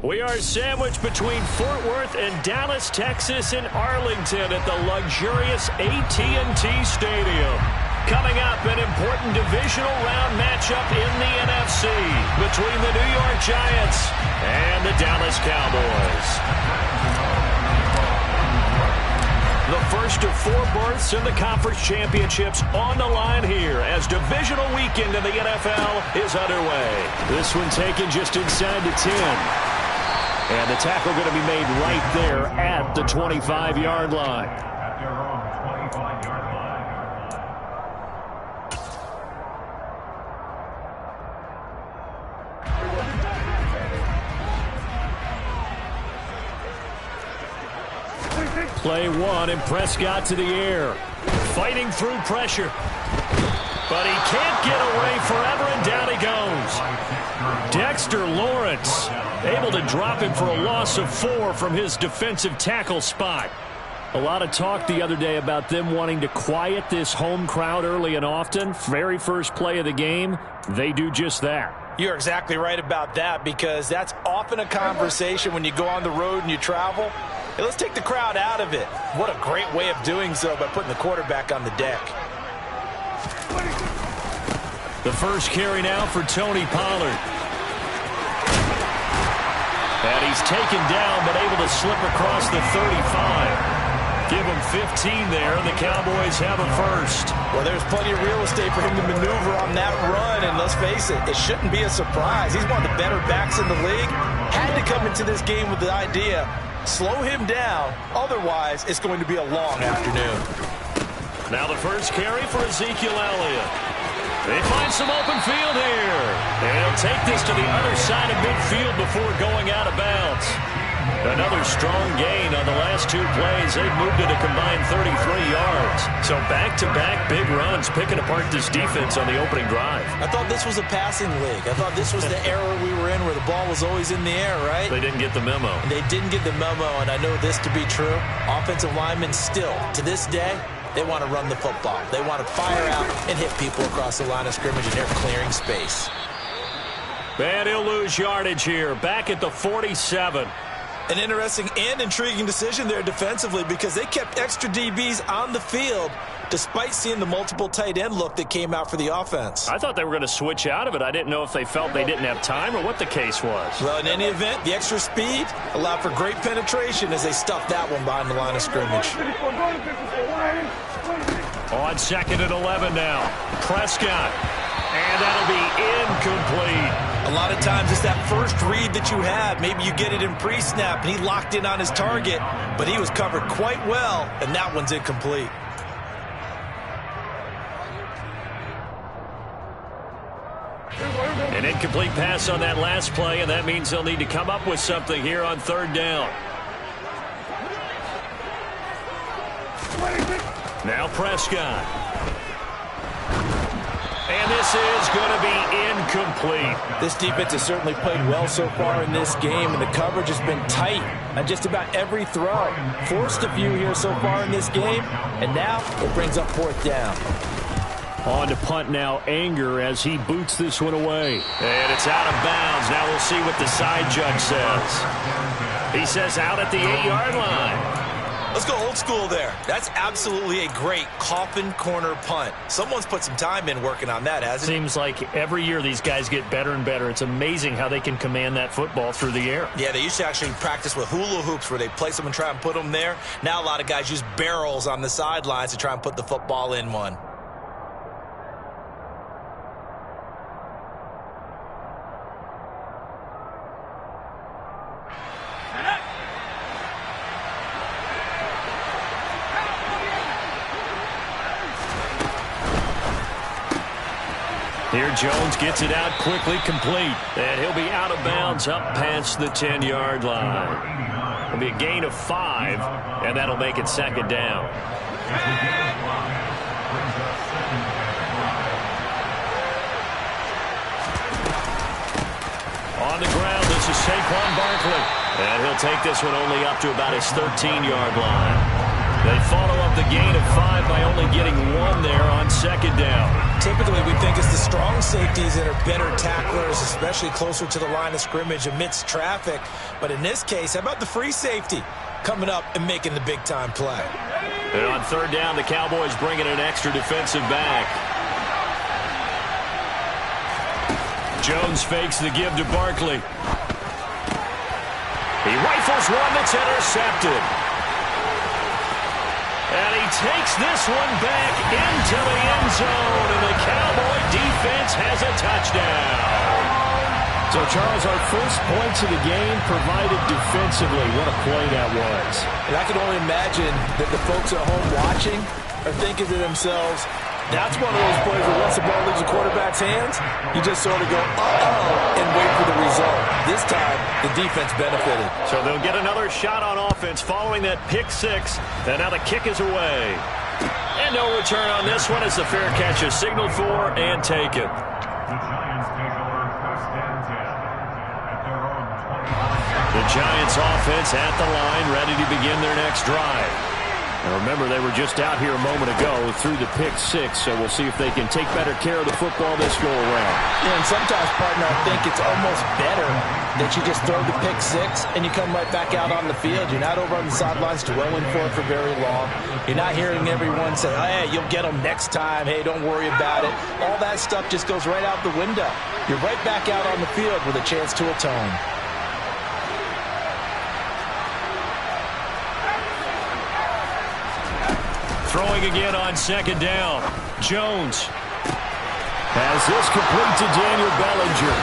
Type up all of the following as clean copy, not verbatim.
We are sandwiched between Fort Worth and Dallas, Texas, and Arlington at the luxurious AT&T Stadium. Coming up, an important divisional round matchup in the NFC between the New York Giants and the Dallas Cowboys. The first of 4 berths in the conference championships on the line here as divisional weekend in the NFL is underway. This one taken just inside the 10. And the tackle going to be made right there at the 25-yard line. At their own 25-yard line. Play 1 and Prescott to the air. Fighting through pressure. But he can't get away forever, and down he goes. Dexter Lawrence able to drop him for a loss of 4 from his defensive tackle spot. A lot of talk the other day about them wanting to quiet this home crowd early and often. Very first play of the game, they do just that. You're exactly right about that, because that's often a conversation when you go on the road and you travel. Hey, let's take the crowd out of it. What a great way of doing so by putting the quarterback on the deck. The first carry now for Tony Pollard. And he's taken down, but able to slip across the 35. Give him 15 there, and the Cowboys have a first. Well, there's plenty of real estate for him to maneuver on that run, and let's face it, it shouldn't be a surprise. He's one of the better backs in the league. Had to come into this game with the idea, slow him down, otherwise it's going to be a long afternoon. Now the first carry for Ezekiel Elliott. They find some open field here. And he'll take this to the other side of midfield before going out of bounds. Another strong gain on the last 2 plays. They've moved it a combined 33 yards. So back-to-back big runs, picking apart this defense on the opening drive. I thought this was a passing league. I thought this was the era we were in where the ball was always in the air, right? They didn't get the memo. They didn't get the memo, and I know this to be true. Offensive linemen still, to this day, they want to run the football. They want to fire out and hit people across the line of scrimmage, and they're clearing space. And he'll lose yardage here, back at the 47. An interesting and intriguing decision there defensively, because they kept extra DBs on the field despite seeing the multiple tight end look that came out for the offense. I thought they were going to switch out of it. I didn't know if they felt they didn't have time or what the case was. Well, in any event, the extra speed allowed for great penetration as they stuffed that one behind the line of scrimmage. On 2nd and 11 now. Prescott. And that'll be incomplete. A lot of times it's that first read that you have. Maybe you get it in pre-snap, and he locked in on his target, but he was covered quite well, and that one's incomplete. An incomplete pass on that last play, and that means they'll need to come up with something here on 3rd down. Now Prescott. And this is going to be incomplete. This defense has certainly played well so far in this game, and the coverage has been tight on just about every throw. Forced a few here so far in this game, and now it brings up 4th down. On to punt now, Anger, as he boots this one away. And it's out of bounds. Now we'll see what the side judge says. He says out at the 8-yard line. Let's go old school there. That's absolutely a great coffin corner punt. Someone's put some time in working on that, hasn't it? Seems like every year these guys get better and better. It's amazing how they can command that football through the air. Yeah, they used to actually practice with hula hoops where they place them and try and put them there. Now a lot of guys use barrels on the sidelines to try and put the football in one. Here Jones gets it out quickly, complete. And he'll be out of bounds up past the 10-yard line. It'll be a gain of 5, and that'll make it 2nd down. On the ground, this is Saquon Barkley. And he'll take this one only up to about his 13-yard line. They follow up the gain of 5 by only getting 1 there on second down. Typically, we think it's the strong safeties that are better tacklers, especially closer to the line of scrimmage amidst traffic. But in this case, how about the free safety coming up and making the big-time play? And on third down, the Cowboys bring in an extra defensive back. Jones fakes the give to Barkley. He rifles one that's intercepted. And he takes this one back into the end zone, and the Cowboy defense has a touchdown. So, Charles, our first points of the game provided defensively. What a play that was. And I can only imagine that the folks at home watching are thinking to themselves, that's one of those plays where once the ball leaves the quarterback's hands, you just sort of go, uh-oh, and wait for the result. This time, the defense benefited. So they'll get another shot on offense following that pick 6. And now the kick is away. And no return on this one as the fair catch is signaled for and taken. The Giants take over first and 10 at their own 20. The Giants offense at the line, ready to begin their next drive. And remember, they were just out here a moment ago through the pick 6, so we'll see if they can take better care of the football this go-around. Yeah, and sometimes, partner, I think it's almost better that you just throw the pick 6 and you come right back out on the field. You're not over on the sidelines dwelling for it for very long. You're not hearing everyone say, hey, you'll get them next time. Hey, don't worry about it. All that stuff just goes right out the window. You're right back out on the field with a chance to atone. Throwing again on second down. Jones has this complete to Daniel Bellinger.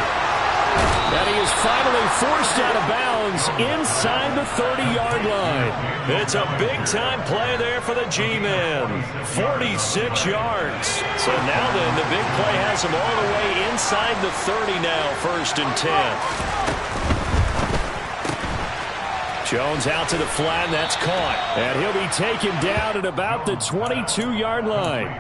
And he is finally forced out of bounds inside the 30-yard line. It's a big-time play there for the G-men. 46 yards. So now then, the big play has him all the way inside the 30 now, 1st and 10. Jones out to the flat, and that's caught. And he'll be taken down at about the 22-yard line.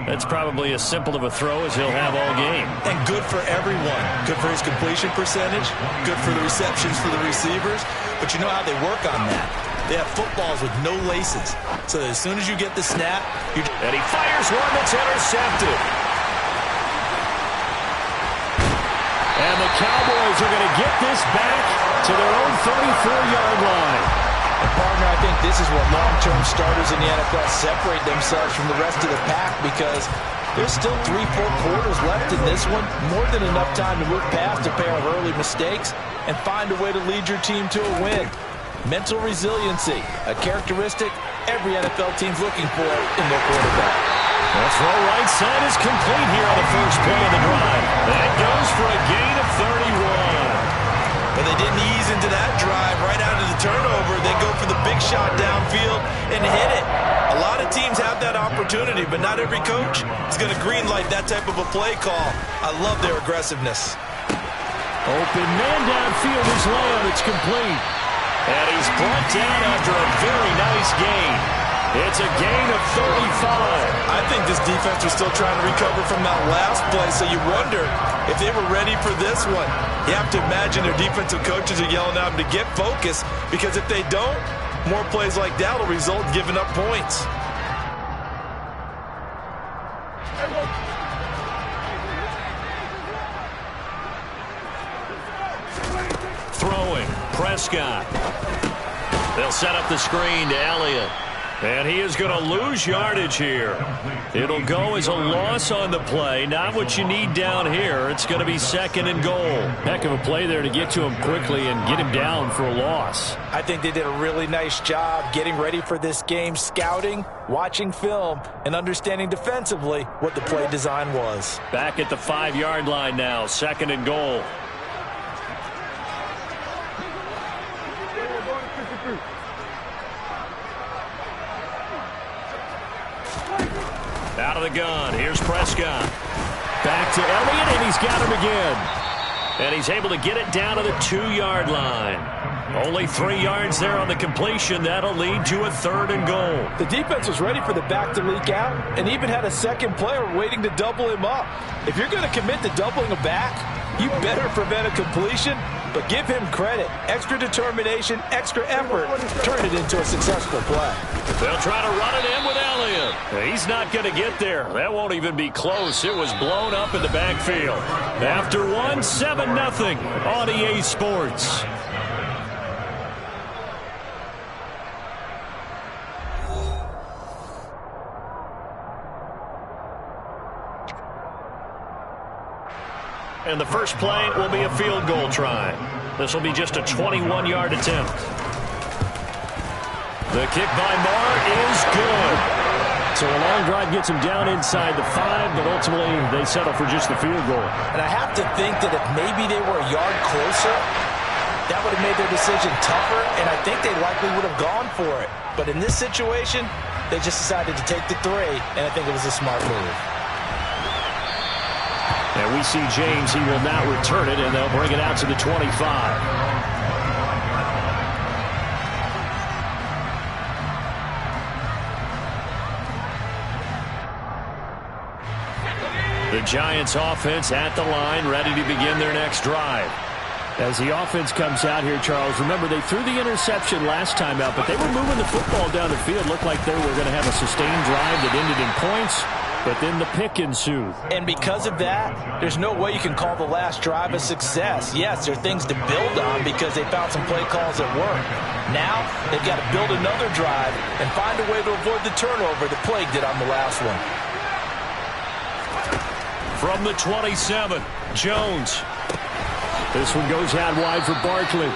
That's probably as simple of a throw as he'll have all game. And good for everyone. Good for his completion percentage. Good for the receptions for the receivers. But you know how they work on that. They have footballs with no laces. So that as soon as you get the snap, and he fires one that's intercepted. And the Cowboys are going to get this back to their own 34-yard line. And partner, I think this is what long-term starters in the NFL separate themselves from the rest of the pack, because there's still 3-4 quarters left in this one. More than enough time to move past a pair of early mistakes and find a way to lead your team to a win. Mental resiliency, a characteristic every NFL team's looking for in their quarterback. That throw right side is complete here on the first play of the drive. That goes for a gain of 31. But they didn't ease into that drive right out of the turnover. They go for the big shot downfield and hit it. A lot of teams have that opportunity, but not every coach is going to greenlight that type of a play call. I love their aggressiveness. Open man downfield is Lamb. It's complete. And he's brought down after a very nice gain. It's a gain of 35. I think this defense was still trying to recover from that last play, so you wonder if they were ready for this one. You have to imagine their defensive coaches are yelling at them to get focused, because if they don't, more plays like that will result in giving up points. Throwing, Prescott. They'll set up the screen to Elliott. And he is going to lose yardage here. It'll go as a loss on the play. Not what you need down here. It's going to be 2nd and goal. Heck of a play there to get to him quickly and get him down for a loss. I think they did a really nice job getting ready for this game, scouting, watching film, and understanding defensively what the play design was. Back at the 5-yard line now, 2nd and goal. Out of the gun. Here's Prescott. Back to Elliott, and he's got him again. And he's able to get it down to the 2-yard line. Only 3 yards there on the completion. That'll lead to a 3rd and goal. The defense was ready for the back to leak out and even had a second player waiting to double him up. If you're going to commit to doubling a back, you better prevent a completion But give him credit. Extra determination, extra effort, turn it into a successful play. They'll try to run it in with Elliott. He's not going to get there. That won't even be close. It was blown up in the backfield. After one, 7-0 on EA Sports. And the first play will be a field goal try. This will be just a 21-yard attempt. The kick by Marr is good. So a long drive gets him down inside the 5, but ultimately they settle for just the field goal. And I have to think that if maybe they were a yard closer, that would have made their decision tougher, and I think they likely would have gone for it. But in this situation, they just decided to take the 3, and I think it was a smart move. And we see James, he will not return it, and they'll bring it out to the 25. The Giants offense at the line, ready to begin their next drive. As the offense comes out here, Charles, remember they threw the interception last time out, but they were moving the football down the field. Looked like they were going to have a sustained drive that ended in points. But then the pick ensued. And because of that, there's no way you can call the last drive a success. Yes, there are things to build on because they found some play calls that work. Now, they've got to build another drive and find a way to avoid the turnover that plagued it on the last one. From the 27, Jones. This one goes out wide for Barkley.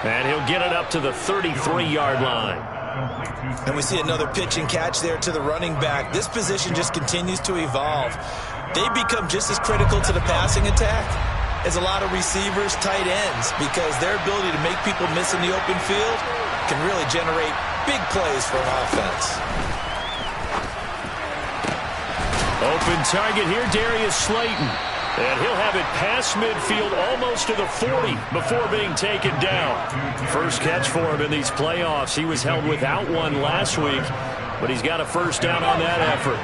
And he'll get it up to the 33-yard line. And we see another pitch and catch there to the running back. This position just continues to evolve. They become just as critical to the passing attack as a lot of receivers, tight ends, because their ability to make people miss in the open field can really generate big plays for an offense. Open target here, Darius Slayton. And he'll have it past midfield almost to the 40 before being taken down. First catch for him in these playoffs. He was held without one last week, but he's got a first down on that effort.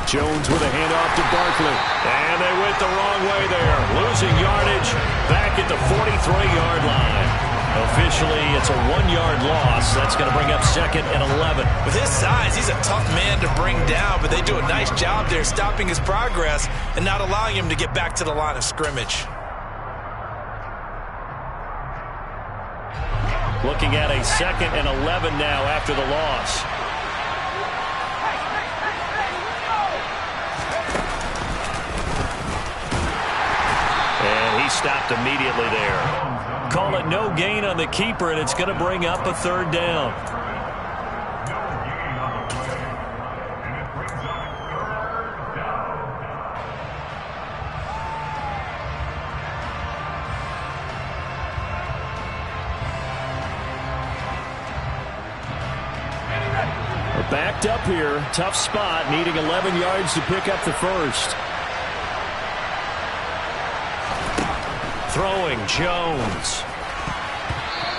Jones with a handoff to Barkley. And they went the wrong way there. Losing yardage back at the 43-yard line. Officially, it's a 1-yard loss. That's going to bring up 2nd and 11. With his size, he's a tough man to bring down, but they do a nice job there stopping his progress and not allowing him to get back to the line of scrimmage. Looking at a 2nd and 11 now after the loss. And he stopped immediately there. Call it no gain on the keeper, and it's going to bring up a 3rd down. We're backed up here. Tough spot, needing 11 yards to pick up the first. Throwing Jones.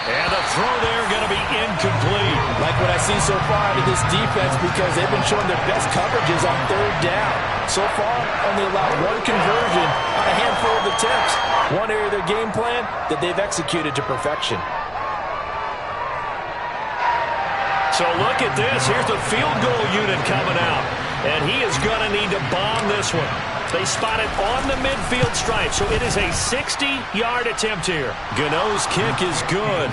And the throw there going to be incomplete. Like what I've seen so far out of this defense, because they've been showing their best coverages on 3rd down. So far, only allowed one conversion on a handful of attempts. One area of their game plan that they've executed to perfection. So look at this. Here's the field goal unit coming out. And he is going to need to bomb this one. They spot it on the midfield stripe, so it is a 60-yard attempt here. Gano's kick is good.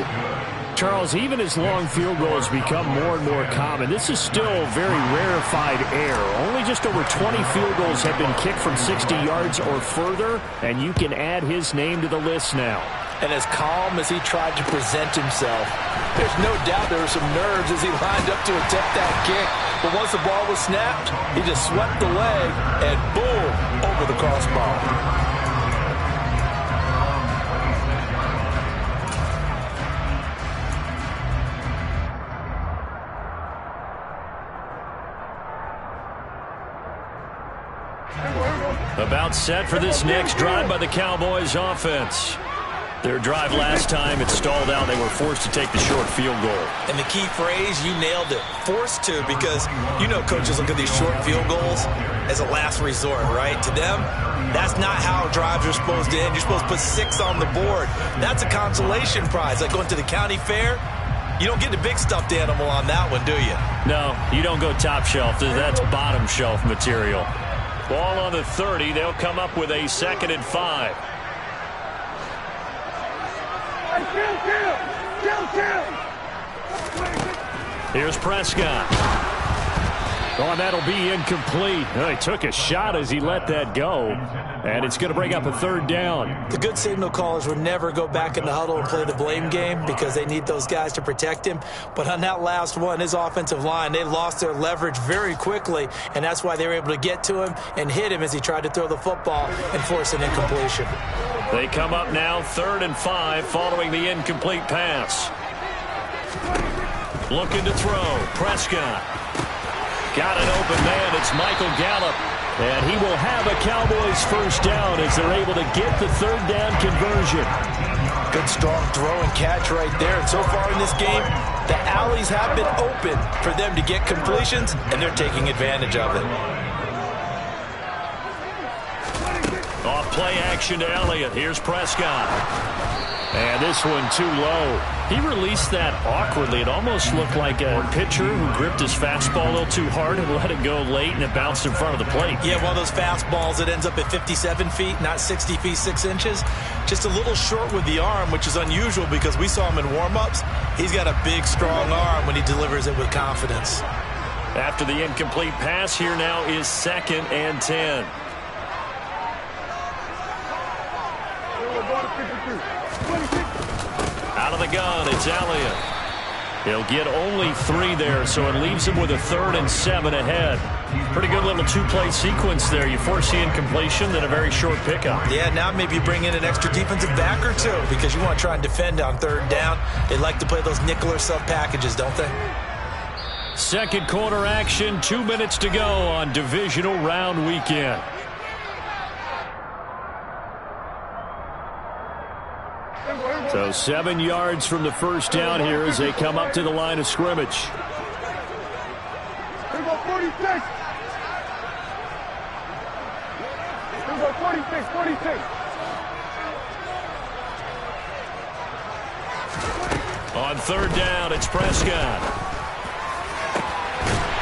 Charles, even as long field goals become more and more common, this is still very rarefied air. Only just over 20 field goals have been kicked from 60 yards or further, and you can add his name to the list now. And as calm as he tried to present himself, there's no doubt there were some nerves as he lined up to attempt that kick. But once the ball was snapped, he just swept the leg and boom, over the crossbar. About set for this next drive by the Cowboys offense. Their drive last time, it stalled out. They were forced to take the short field goal. And the key phrase, you nailed it, forced to, because you know coaches look at these short field goals as a last resort, right? To them, that's not how drives are supposed to end. You're supposed to put 6 on the board. That's a consolation prize. Like going to the county fair, you don't get the big stuffed animal on that one, do you? No, you don't go top shelf. That's bottom shelf material. Ball on the 30. They'll come up with a 2nd and 5. Here's Prescott. Oh, and that'll be incomplete. Well, he took a shot as he let that go, and it's going to bring up a 3rd down. The good signal callers would never go back in the huddle and play the blame game because they need those guys to protect him. But on that last one, his offensive line, they lost their leverage very quickly, and that's why they were able to get to him and hit him as he tried to throw the football and force an incompletion. They come up now 3rd and 5 following the incomplete pass. Looking to throw. Prescott. Got an open man. It's Michael Gallup. And he will have a Cowboys 1st down as they're able to get the 3rd down conversion. Good strong throw and catch right there. And so far in this game, the alleys have been open for them to get completions, and they're taking advantage of it. Off play action to Elliott. Here's Prescott. And this one too low. He released that awkwardly. It almost looked like a pitcher who gripped his fastball a little too hard and let it go late, and it bounced in front of the plate. Yeah, one of those fastballs that ends up at 57 feet, not 60 feet, 6 inches. Just a little short with the arm, which is unusual because we saw him in warm-ups. He's got a big, strong arm when he delivers it with confidence. After the incomplete pass, here now is 2nd and 10. Out of the gun, it's Elliott. He'll get only 3 there, so it leaves him with a 3rd and 7 ahead. Pretty good little 2-play sequence there. You force the incompletion, then a very short pickup. Yeah, now maybe you bring in an extra defensive back or 2 because you want to try and defend on 3rd down. They like to play those nickel or sub packages, don't they? 2nd quarter action, 2 minutes to go on divisional round weekend. So 7 yards from the 1st down here as they come up to the line of scrimmage. Here we go, 46. Here we go, 46, 46. On 3rd down, it's Prescott.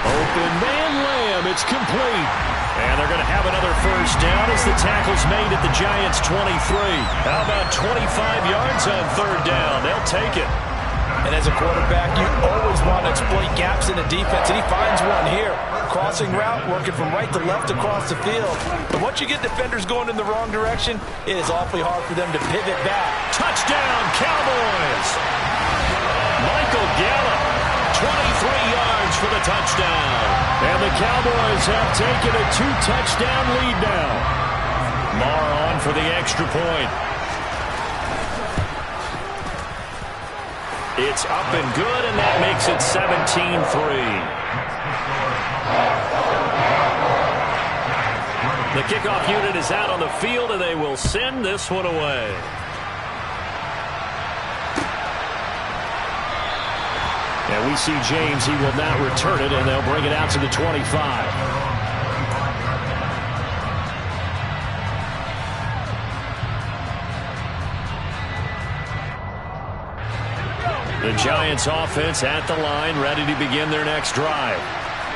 Open man Lamb, it's complete. And they're going to have another 1st down as the tackle's made at the Giants' 23. How about 25 yards on 3rd down? They'll take it. And as a quarterback, you always want to exploit gaps in the defense, and he finds one here. Crossing route, working from right to left across the field. But once you get defenders going in the wrong direction, it is awfully hard for them to pivot back. Touchdown, Cowboys! Michael Gallup, 23 yards for the touchdown. And the Cowboys have taken a 2-touchdown lead now. Marr on for the extra point. It's up and good, and that makes it 17-3. The kickoff unit is out on the field, and they will send this one away. And we see James. He will not return it, and they'll bring it out to the 25. The Giants offense at the line, ready to begin their next drive.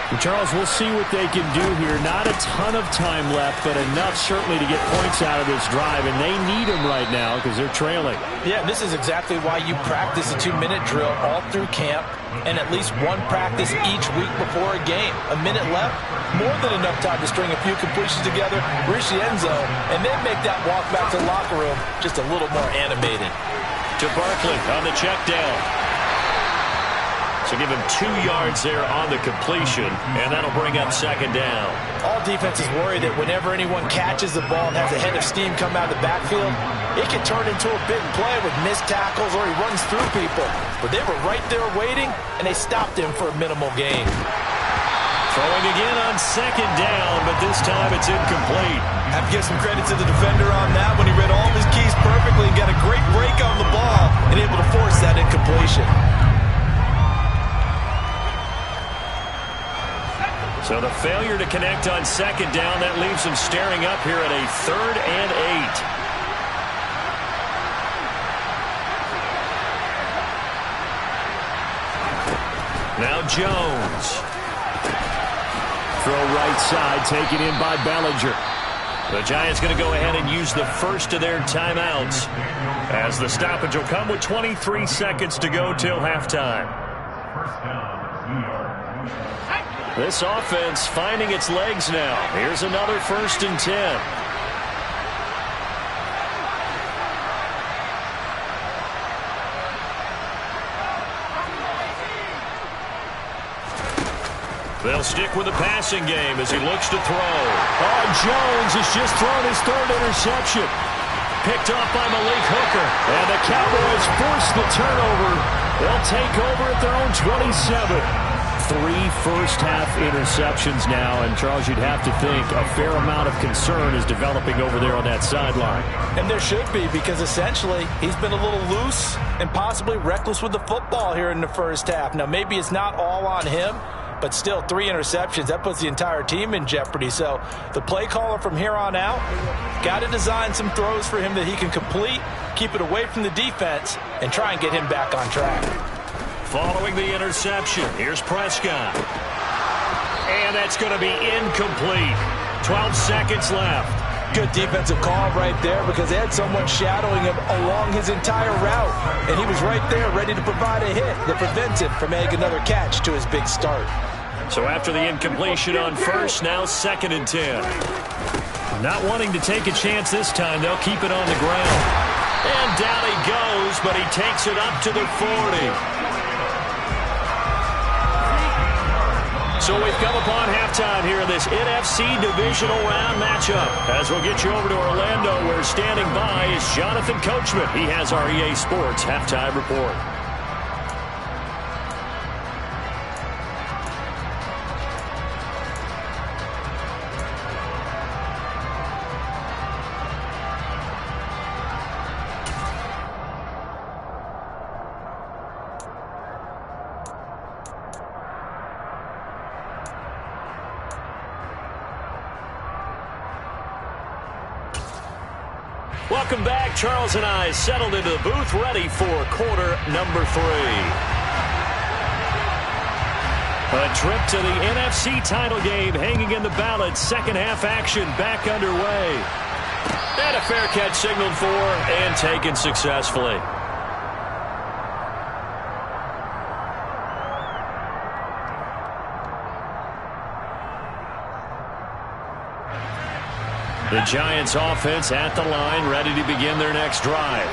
And Charles, we'll see what they can do here. Not a ton of time left, but enough certainly to get points out of this drive, and they need them right now because they're trailing. Yeah, this is exactly why you practice a 2-minute drill all through camp and at least one practice each week before a game. A minute left, more than enough time to string a few completions together, reach the end zone, and then make that walk back to the locker room just a little more animated. To Barkley on the check down. So give him 2 yards there on the completion, and that'll bring up 2nd down. All defenses worry that whenever anyone catches the ball and has a head of steam come out of the backfield, it can turn into a big play with missed tackles or he runs through people. But they were right there waiting, and they stopped him for a minimal gain. Throwing again on 2nd down, but this time it's incomplete. Have to give some credit to the defender on that when he read all of his keys perfectly and got a great break failure to connect on second down. That leaves them staring up here at a 3rd and 8. Now Jones. Throw right side, taken in by Bellinger. The Giants going to go ahead and use the first of their timeouts, as the stoppage will come with 23 seconds to go till halftime. This offense finding its legs now. Here's another 1st and 10. They'll stick with the passing game as he looks to throw. Oh, Jones has just thrown his 3rd interception. Picked off by Malik Hooker. And the Cowboys force the turnover. They'll take over at their own 27. 3 first-half interceptions now. And, Charles, you'd have to think a fair amount of concern is developing over there on that sideline. And there should be, because essentially he's been a little loose and possibly reckless with the football here in the first half. Now, maybe it's not all on him, but still, 3 interceptions, that puts the entire team in jeopardy. So the play caller from here on out got to design some throws for him that he can complete, keep it away from the defense, and try and get him back on track. Following the interception, here's Prescott. And that's going to be incomplete. 12 seconds left. Good defensive call right there, because they had someone shadowing him along his entire route. And he was right there ready to provide a hit that prevents him from making another catch to his big start. So after the incompletion on first, now 2nd and 10. Not wanting to take a chance this time, they'll keep it on the ground. And down he goes, but he takes it up to the 40. So we've come upon halftime here in this NFC Divisional Round matchup. As we'll get you over to Orlando, where standing by is Jonathan Coachman. He has our EA Sports Halftime Report. Welcome back. Charles and I settled into the booth, ready for quarter number 3. A trip to the NFC title game hanging in the balance. Second half action back underway. And a fair catch signaled for and taken successfully. The Giants offense at the line, ready to begin their next drive.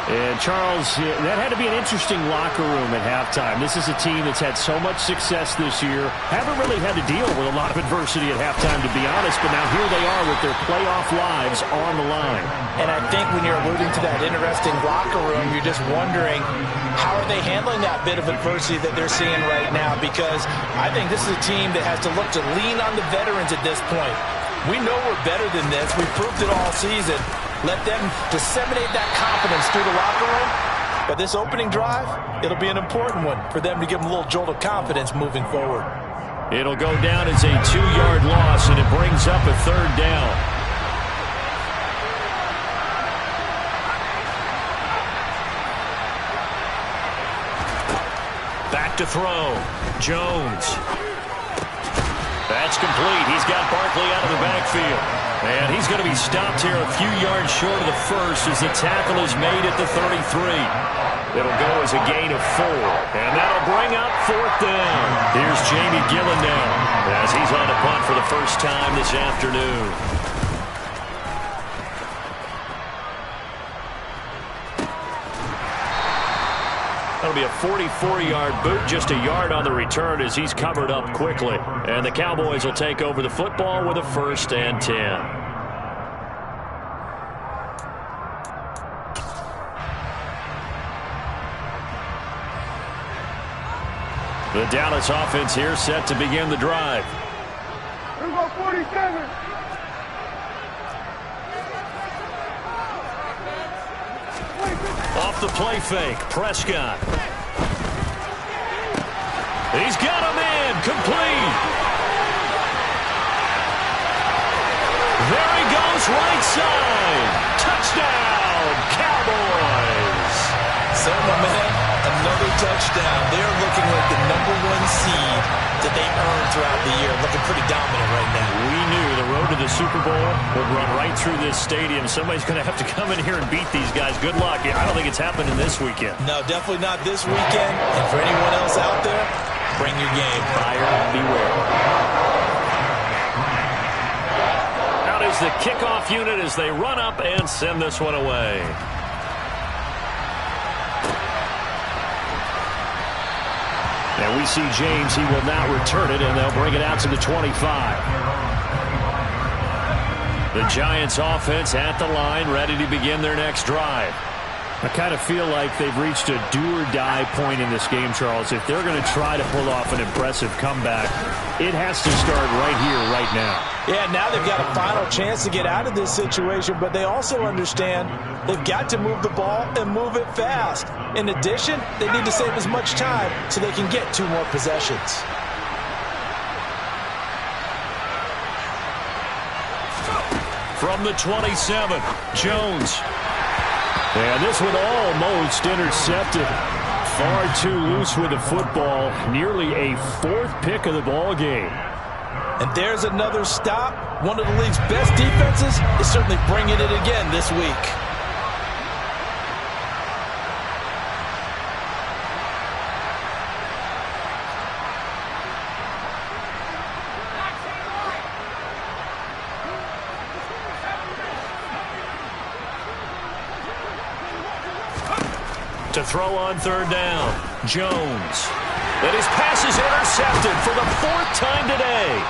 And, Charles, that had to be an interesting locker room at halftime. This is a team that's had so much success this year. Haven't really had to deal with a lot of adversity at halftime, to be honest, but now here they are with their playoff lives on the line. And I think when you're alluding to that interesting locker room, you're just wondering, how are they handling that bit of adversity that they're seeing right now? Because I think this is a team that has to look to lean on the veterans at this point. We know we're better than this. We've proved it all season. Let them disseminate that confidence through the locker room. But this opening drive, it'll be an important one for them to give them a little jolt of confidence moving forward. It'll go down as a 2-yard loss, and it brings up a 3rd down. Back to throw. Jones. That's complete. He's got Barkley out of the backfield. And he's going to be stopped here a few yards short of the first as the tackle is made at the 33. It'll go as a gain of 4. And that'll bring up 4th down. Here's Jamie Gillen now as he's on a punt for the first time this afternoon. That'll be a 44-yard boot, just a yard on the return as he's covered up quickly. And the Cowboys will take over the football with a 1st and 10. The Dallas offense here set to begin the drive. Here we go, 47. Off the play fake, Prescott. He's got a man, complete. There he goes, right side. Touchdown, Cowboys. So, my man, another touchdown. They're looking like the #1 seed that they earned throughout the year. Looking pretty dominant right now. We knew the road to the Super Bowl would run right through this stadium. Somebody's going to have to come in here and beat these guys. Good luck. I don't think it's happening this weekend. No, definitely not this weekend. And for anyone else out there, bring your game. Buyer beware. Out is the kickoff unit as they run up and send this one away. And we see James. He will now return it, and they'll bring it out to the 25. The Giants offense at the line, ready to begin their next drive. I kind of feel like they've reached a do-or-die point in this game, Charles. If they're going to try to pull off an impressive comeback, it has to start right here, right now. Yeah, now they've got a final chance to get out of this situation, but they also understand they've got to move the ball and move it fast. In addition, they need to save as much time so they can get 2 more possessions. From the 27, Jones. And this one almost intercepted. Far too loose with the football. Nearly a 4th pick of the ball game. And there's another stop. One of the league's best defenses is certainly bringing it again this week. To throw on 3rd down, Jones. And his pass is intercepted for the 4th time today.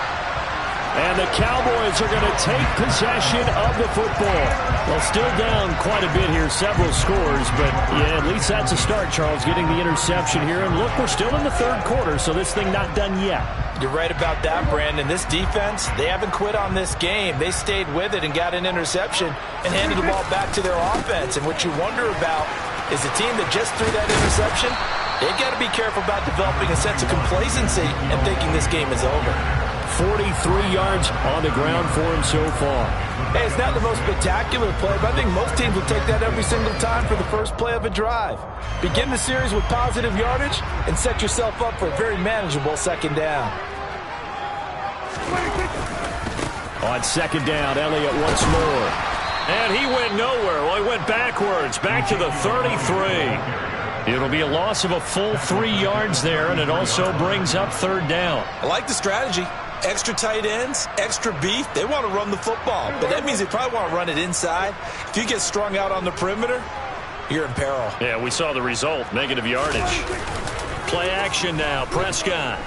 And the Cowboys are going to take possession of the football. Well, still down quite a bit here, several scores, but yeah, at least that's a start, Charles, getting the interception here. And look, we're still in the 3rd quarter, so this thing not done yet. You're right about that, Brandon. This defense, they haven't quit on this game. They stayed with it and got an interception and handed the ball back to their offense. And what you wonder about is the team that just threw that interception, they've got to be careful about developing a sense of complacency and thinking this game is over. 43 yards on the ground for him so far. Hey, it's not the most spectacular play, but I think most teams will take that every single time for the first play of a drive. Begin the series with positive yardage and set yourself up for a very manageable 2nd down. On 2nd down, Elliott once more. And he went nowhere. Well, he went backwards, back to the 33. It'll be a loss of a full 3 yards there, and it also brings up 3rd down. I like the strategy. Extra tight ends, extra beef. They want to run the football, but that means they probably want to run it inside. If you get strung out on the perimeter, you're in peril. Yeah, we saw the result, negative yardage. Play action now, Prescott.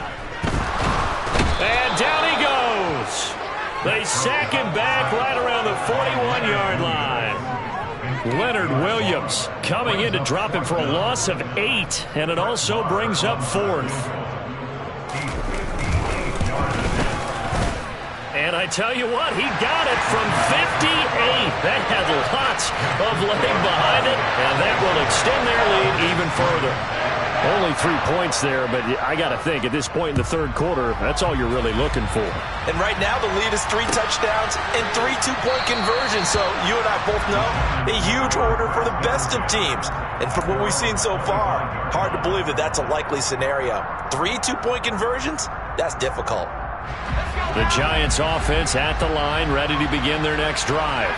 And down he goes. They sack him back right around the 41-yard line. Leonard Williams coming in to drop him for a loss of 8, and it also brings up 4th. And I tell you what, he got it from 58. That had lots of leg behind it, and that will extend their lead even further. Only 3 points there, but I got to think at this point in the 3rd quarter, that's all you're really looking for. And right now the lead is 3 touchdowns and 3 2-point conversions. So you and I both know a huge order for the best of teams. And from what we've seen so far, hard to believe that that's a likely scenario. 3 2-point conversions? That's difficult. The Giants offense at the line, ready to begin their next drive.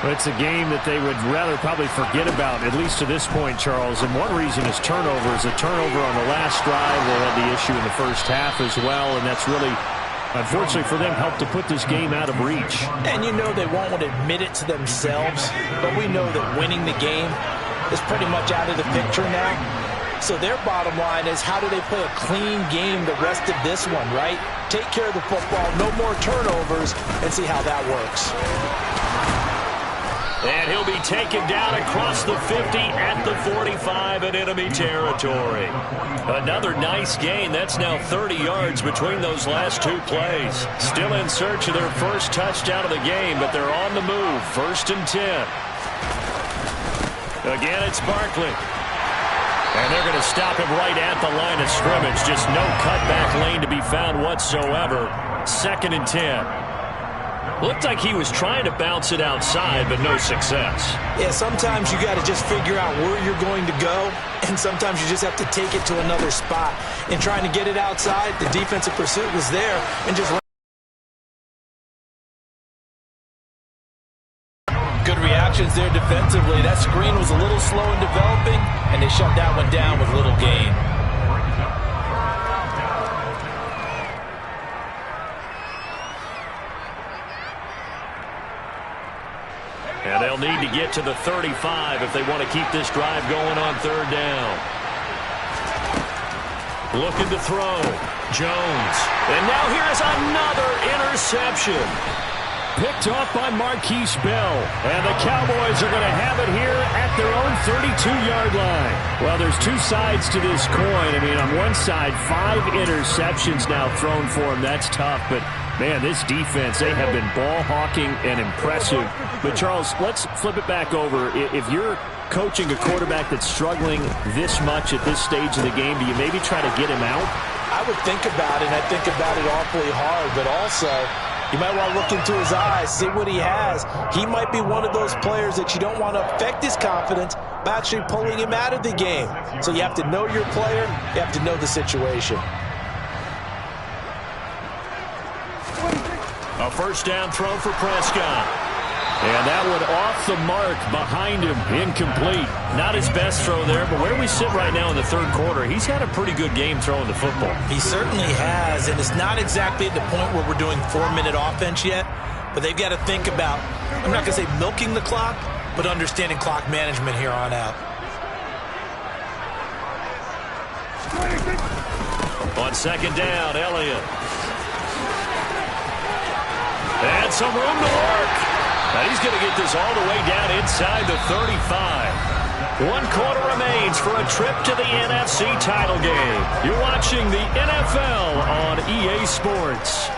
It's a game that they would rather probably forget about, at least to this point, Charles. And one reason is turnovers. A turnover on the last drive. They had the issue in the first half as well, and that's really, unfortunately for them, helped to put this game out of reach. And you know they won't want to admit it to themselves, but we know that winning the game is pretty much out of the picture now. So their bottom line is, how do they play a clean game the rest of this one, right? Take care of the football, no more turnovers, and see how that works. And he'll be taken down across the 50 at the 45 in enemy territory. Another nice gain. That's now 30 yards between those last 2 plays. Still in search of their first touchdown of the game, but they're on the move. 1st and 10. Again, it's Barkley. And they're going to stop him right at the line of scrimmage. Just no cutback lane to be found whatsoever. 2nd and 10. Looked like he was trying to bounce it outside, but no success. Yeah, sometimes you got to just figure out where you're going to go, and sometimes you just have to take it to another spot. In trying to get it outside, the defensive pursuit was there, and just good reactions there defensively. That screen was a little slow in developing, and they shut that one down with little gain. And they'll need to get to the 35 if they want to keep this drive going on third down. Looking to throw. Jones. And now here is another interception. Picked off by Marquise Bell. And the Cowboys are going to have it here at their own 32-yard line. Well, there's two sides to this coin. I mean, on one side, 5 interceptions now thrown for him. That's tough, but man, this defense, they have been ball hawking and impressive. But, Charles, let's flip it back over. If you're coaching a quarterback that's struggling this much at this stage of the game, do you maybe try to get him out? I would think about it, and I think about it awfully hard. But also, you might want to look into his eyes, see what he has. He might be one of those players that you don't want to affect his confidence by actually pulling him out of the game. So you have to know your player. You have to know the situation. A first down throw for Prescott. And that one off the mark behind him. Incomplete. Not his best throw there, but where we sit right now in the third quarter, he's had a pretty good game throwing the football. He certainly has, and it's not exactly at the point where we're doing 4-minute offense yet, but they've got to think about, I'm not going to say milking the clock, but understanding clock management here on out. On second down, Elliott. And some room to work. And he's going to get this all the way down inside the 35. 1 quarter remains for a trip to the NFC title game. You're watching the NFL on EA Sports.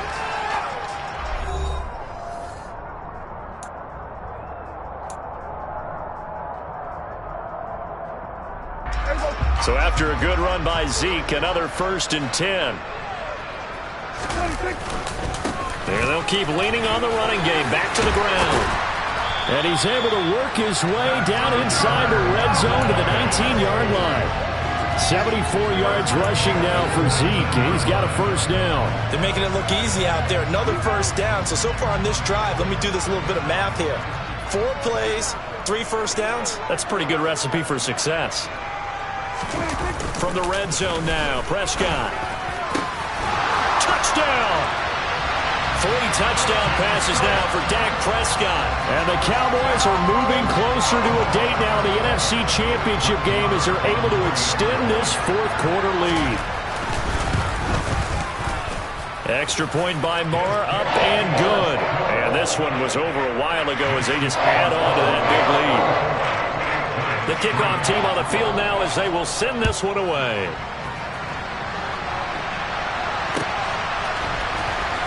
So after a good run by Zeke, another 1st and 10. And they'll keep leaning on the running game. Back to the ground. And he's able to work his way down inside the red zone to the 19-yard line. 74 yards rushing now for Zeke. And he's got a first down. They're making it look easy out there. Another first down. So far on this drive, let me do this little bit of math here. 4 plays, 3 first downs. That's a pretty good recipe for success. From the red zone now, Prescott. Touchdown! 3 touchdown passes now for Dak Prescott. And the Cowboys are moving closer to a date now, the NFC Championship game, as they're able to extend this 4th quarter lead. Extra point by Moore, up and good. And this one was over a while ago as they just add on to that big lead. The kickoff team on the field now as they will send this one away.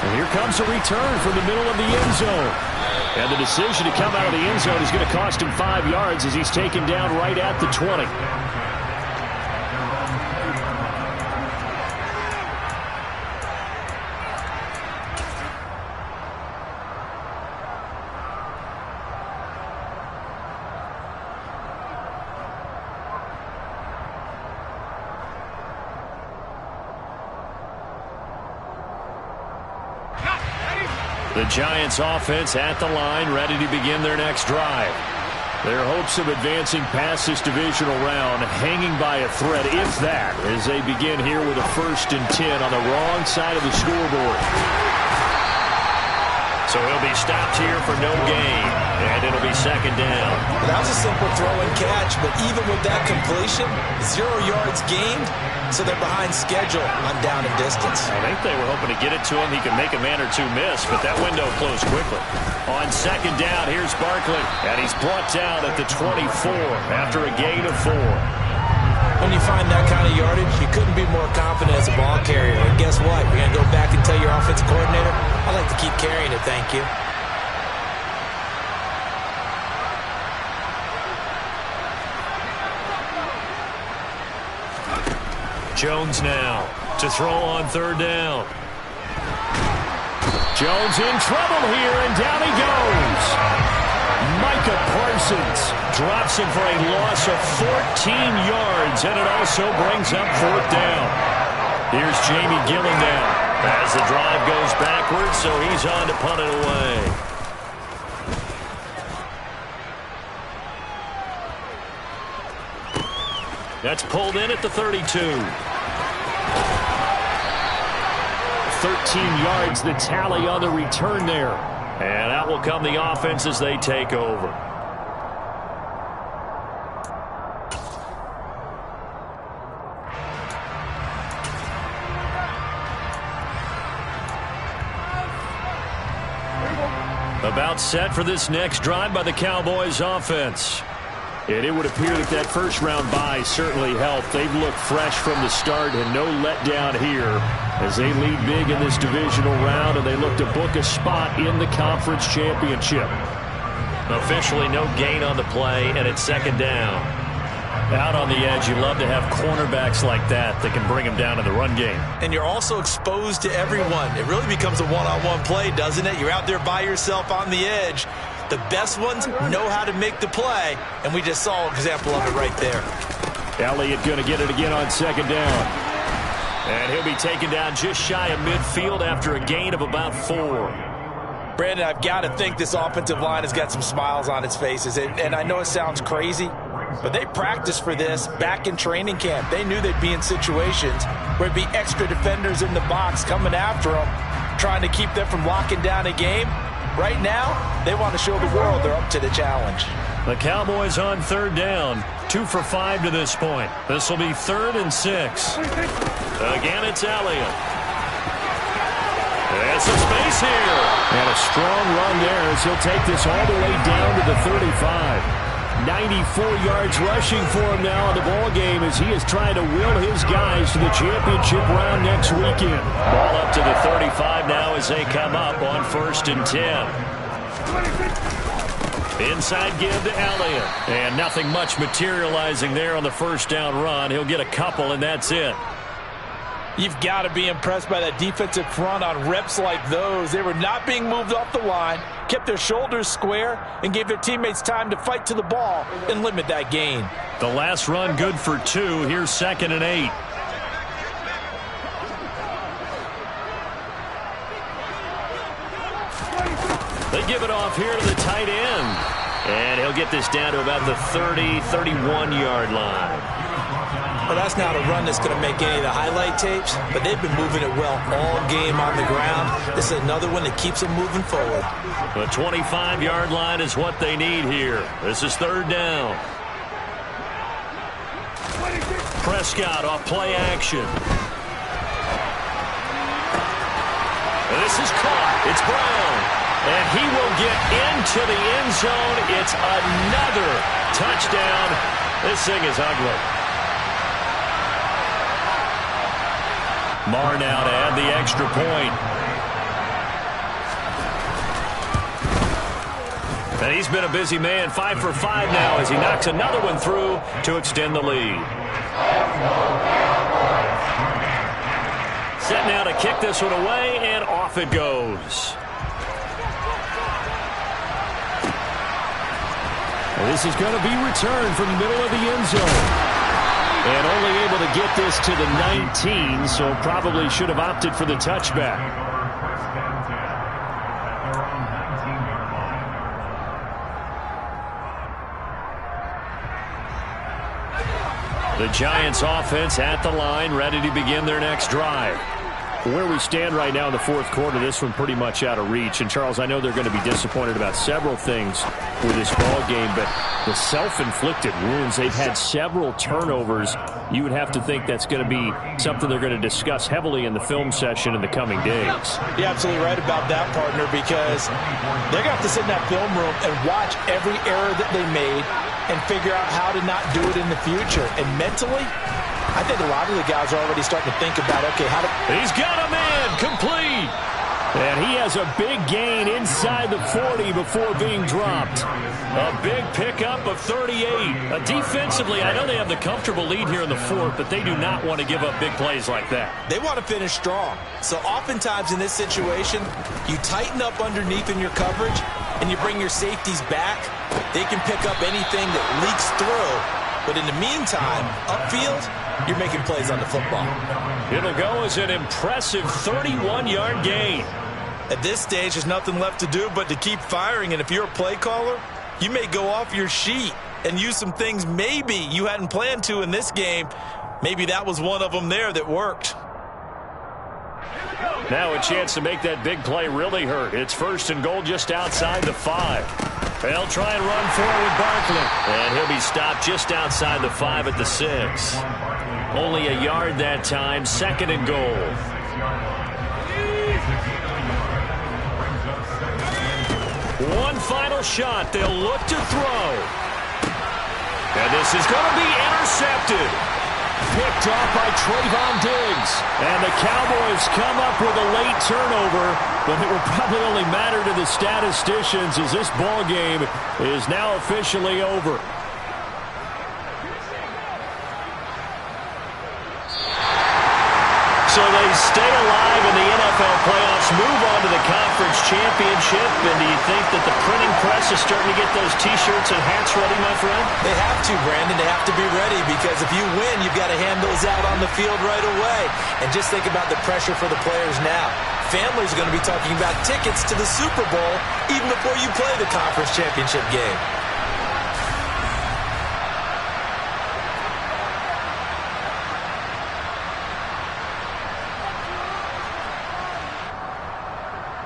And here comes a return from the middle of the end zone. And the decision to come out of the end zone is going to cost him 5 yards as he's taken down right at the 20. The Giants offense at the line, ready to begin their next drive. Their hopes of advancing past this divisional round hanging by a thread, if that, as they begin here with a 1st and 10 on the wrong side of the scoreboard. So he'll be stopped here for no gain, and it'll be 2nd down. Well, that was a simple throw and catch, but even with that completion, 0 yards gained, so they're behind schedule on down and distance. I think they were hoping to get it to him. He could make a man or 2 miss, but that window closed quickly. On 2nd down, here's Barkley, and he's brought down at the 24 after a gain of 4. When you find that kind of yardage, you couldn't be more confident as a ball carrier. And guess what? You're going to go back and tell your offensive coordinator, I'd like to keep carrying it, thank you. Jones now to throw on 3rd down. Jones in trouble here, and down he goes. Micah Parsons drops him for a loss of 14 yards, and it also brings up 4th down. Here's Jamie Gillen now as the drive goes backwards, so he's on to punt it away. That's pulled in at the 32. 13 yards the tally on the return there. And out will come the offense as they take over. About set for this next drive by the Cowboys offense. And it would appear that that first-round bye certainly helped. They've looked fresh from the start and no letdown here as they lead big in this divisional round, and they look to book a spot in the conference championship. Officially no gain on the play, and it's 2nd down. Out on the edge, you love to have cornerbacks like that can bring them down in the run game. And you're also exposed to everyone. It really becomes a one-on-one play, doesn't it? You're out there by yourself on the edge. The best ones know how to make the play, and we just saw an example of it right there. Elliott going to get it again on 2nd down. And he'll be taken down just shy of midfield after a gain of about 4. Brandon, I've got to think this offensive line has got some smiles on its faces. And I know it sounds crazy, but they practiced for this back in training camp. They knew they'd be in situations where there'd be extra defenders in the box coming after them, trying to keep them from locking down a game. Right now, they want to show the world they're up to the challenge. The Cowboys on 3rd down. 2 for 5 to this point. This will be 3rd and 6. Again, it's Elliott. There's some space here. And a strong run there as he'll take this all the way down to the 35. 94 yards rushing for him now in the ball game as he is trying to will his guys to the championship round next weekend. Ball up to the 35 now as they come up on 1st and 10. Inside give to Elliott. And nothing much materializing there on the 1st down run. He'll get a couple, and that's it. You've got to be impressed by that defensive front on reps like those. They were not being moved off the line, kept their shoulders square, and gave their teammates time to fight to the ball and limit that gain. The last run good for 2. Here's 2nd and 8. They give it off here to the tight end. And he'll get this down to about the 30, 31-yard line. Well, that's not a run that's going to make any of the highlight tapes, but they've been moving it well all game on the ground. This is another one that keeps them moving forward. The 25-yard line is what they need here. This is 3rd down. Prescott off play action. This is caught. It's Brown. And he will get into the end zone. It's another touchdown. This thing is ugly. Marr now to add the extra point. And he's been a busy man. 5 for 5 now as he knocks another one through to extend the lead. Set now to kick this one away, and off it goes. This is going to be returned from the middle of the end zone. And only able to get this to the 19, so probably should have opted for the touchback. The Giants offense at the line, ready to begin their next drive. Where we stand right now in the 4th quarter, this one pretty much out of reach. And, Charles, I know they're going to be disappointed about several things with this ball game, but the self-inflicted wounds, they've had several turnovers. You would have to think that's going to be something they're going to discuss heavily in the film session in the coming days. You're absolutely right about that, partner, because they're going to have to sit in that film room and watch every error that they made and figure out how to not do it in the future. And mentally, I think a lot of the guys are already starting to think about, okay, how to... He's got a man complete. And he has a big gain inside the 40 before being dropped. A big pickup of 38. Defensively, I know they have the comfortable lead here in the fourth, but they do not want to give up big plays like that. They want to finish strong. So oftentimes in this situation, you tighten up underneath in your coverage, and you bring your safeties back. They can pick up anything that leaks through. But in the meantime, upfield, you're making plays on the football. It'll go as an impressive 31-yard gain. At this stage, there's nothing left to do but to keep firing. And if you're a play caller, you may go off your sheet and use some things maybe you hadn't planned to in this game. Maybe that was one of them there that worked. Now a chance to make that big play really hurt. It's 1st and goal just outside the 5. They'll try and run forward Barkley. And he'll be stopped just outside the 5 at the 6. Only a yard that time, 2nd and goal. One final shot. They'll look to throw. And this is going to be intercepted. Picked off by Trayvon Diggs. And the Cowboys come up with a late turnover, but it will probably only matter to the statisticians as this ball game is now officially over. So they stay alive in the NFL playoffs, move on to the conference championship. And do you think that the printing press is starting to get those T-shirts and hats ready, my friend? They have to, Brandon. They have to be ready because if you win, you've got to hand those out on the field right away. And just think about the pressure for the players now. Families are going to be talking about tickets to the Super Bowl even before you play the conference championship game.